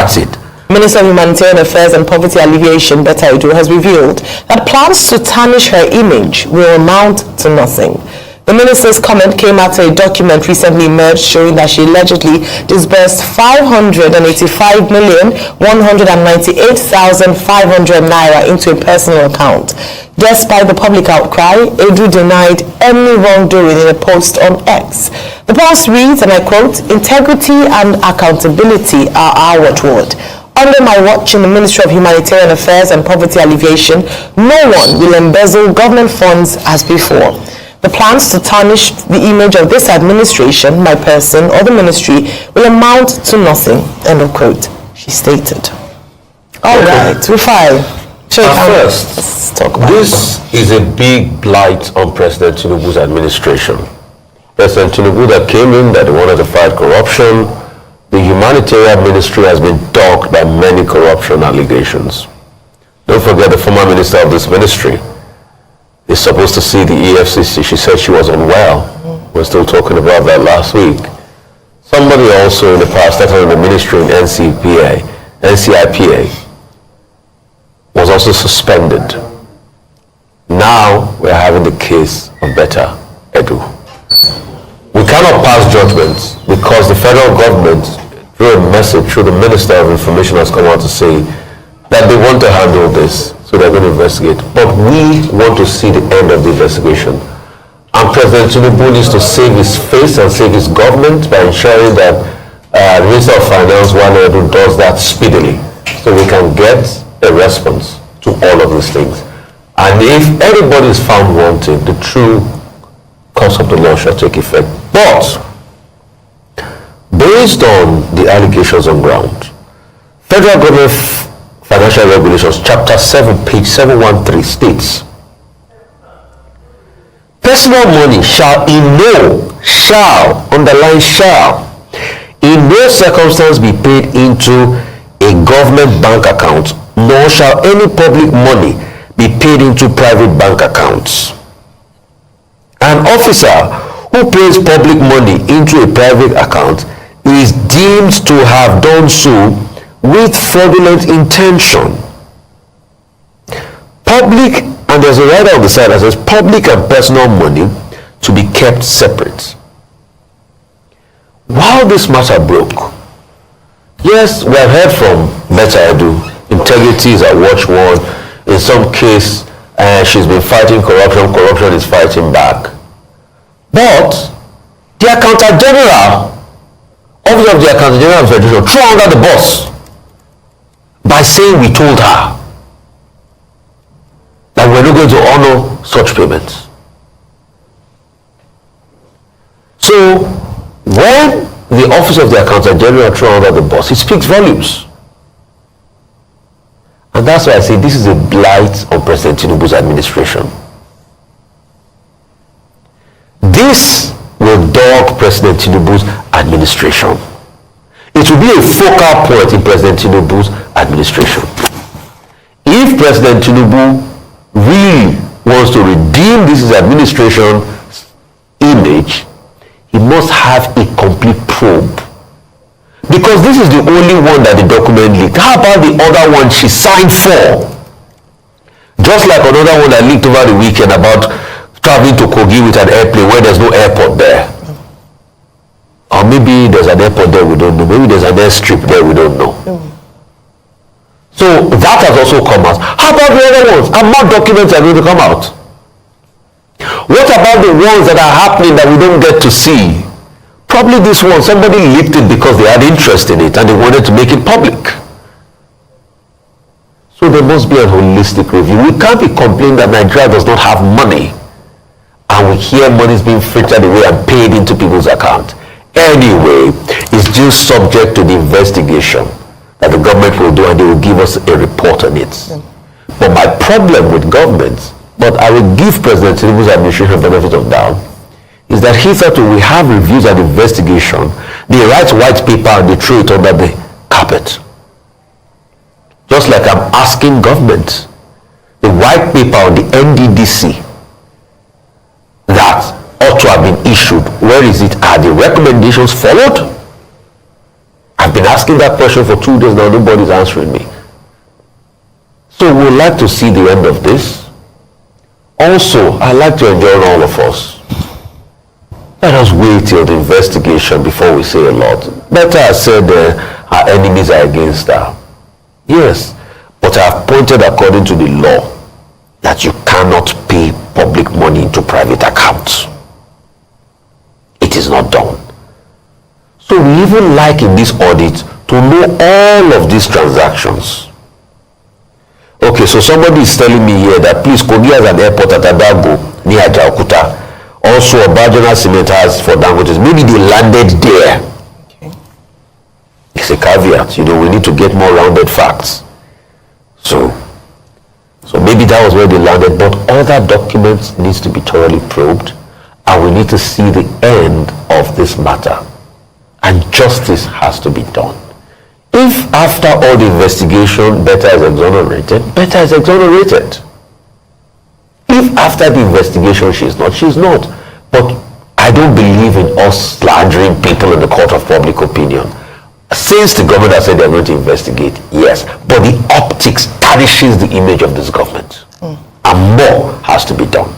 That's it. Minister of Humanitarian Affairs and Poverty Alleviation, Betta Chiwendu Edu, has revealed that plans to tarnish her image will amount to nothing. The minister's comment came after a document recently emerged showing that she allegedly disbursed 585,198,500 naira into a personal account. Despite the public outcry, Edu denied any wrongdoing in a post on X. The post reads, and I quote, "Integrity and accountability are our watchword. Under my watch in the Ministry of Humanitarian Affairs and Poverty Alleviation, no one will embezzle government funds as before. The plans to tarnish the image of this administration, my person, or the ministry will amount to nothing," end of quote, she stated. All right, Rufai. First, let's talk about this is a big blight on President Tinubu's administration. President Tinubu that came in, that wanted to fight corruption. The humanitarian ministry has been dogged by many corruption allegations. Don't forget the former minister of this ministry is supposed to see the EFCC. She said she was unwell. We're still talking about that last week. Somebody also in the past that was in the ministry in NCIPA was also suspended. Now we're having the case of Betta Edu. We cannot pass judgments because the federal government, through a message, through the Minister of Information, has come out to say that they want to handle this, so they're going to investigate. But we want to see the end of the investigation. And President Tinubu needs to save his face and save his government by ensuring that the Minister of Finance, Edu, does that speedily, so we can get a response to all of these things. And if anybody is found wanted, the true course of the law shall take effect. But based on the allegations on ground, Federal Government Financial Regulations, Chapter 7, page 713 states, personal money shall in no circumstance be paid into a government bank account, nor shall any public money be paid into private bank accounts. An officer who pays public money into a private account is deemed to have done so with fraudulent intention. Public, and there's a writer on the side that says public and personal money to be kept separate. While this matter broke, yes, we have heard from Betta Edu, integrity is a watchword. In some case, she's been fighting corruption, corruption is fighting back. But the Accountant General, Office of the Accountant General of the Federation, threw under the bus by saying we told her that we're not going to honor such payments. So when the Office of the Accountant General threw under the bus, it speaks volumes. And that's why I say this is a blight on President Tinubu's administration. This will dog President Tinubu's administration. It will be a focal point in President Tinubu's administration. If President Tinubu really wants to redeem this administration's image, he must have a complete probe. Because this is the only one that the document leaked. How about the other one she signed for? Just like another one that leaked over the weekend about traveling to Kogi with an airplane where there's no airport there. Or maybe there's an airport there, we don't know. Maybe there's an airstrip there, we don't know. So that has also come out. How about the other ones? And more documents are going to come out. What about the ones that are happening that we don't get to see? Probably this one, somebody leaked it because they had interest in it and they wanted to make it public. So there must be a holistic review. We can't be complaining that Nigeria does not have money and we hear money is being filtered away and paid into people's account. Anyway, it's just subject to the investigation that the government will do and they will give us a report on it. But my problem with government, but I will give President Tinubu's administration benefit of doubt, is that hitherto we have reviews and investigation, they write white paper and they throw it under the carpet. Just like I'm asking government, the white paper on the NDDC that ought to have been issued, where is it? Are the recommendations followed? Have been asking that question for 2 days now. Nobody's answering me. So we'd like to see the end of this. Also, I'd like to enjoin all of us. Let us wait till the investigation before we say a lot. Betta said our enemies are against her. Yes, but I have pointed according to the law that you cannot pay public money into private accounts. It is not done. So we even like in this audit to know all of these transactions. Okay, so somebody is telling me here that please Kogi has an airport at Adago near Ajaokuta. Also Agbadorian cement has for Dangote. Maybe they landed there. Okay. It's a caveat, we need to get more rounded facts. So maybe that was where they landed, but other documents needs to be thoroughly probed, and we need to see the end of this matter. And justice has to be done. If after all the investigation, Betta is exonerated, Betta is exonerated. If after the investigation she's not. But I don't believe in us slandering people in the court of public opinion. Since the government has said they're going to investigate, yes, but the optics tarnishes the image of this government. And more has to be done.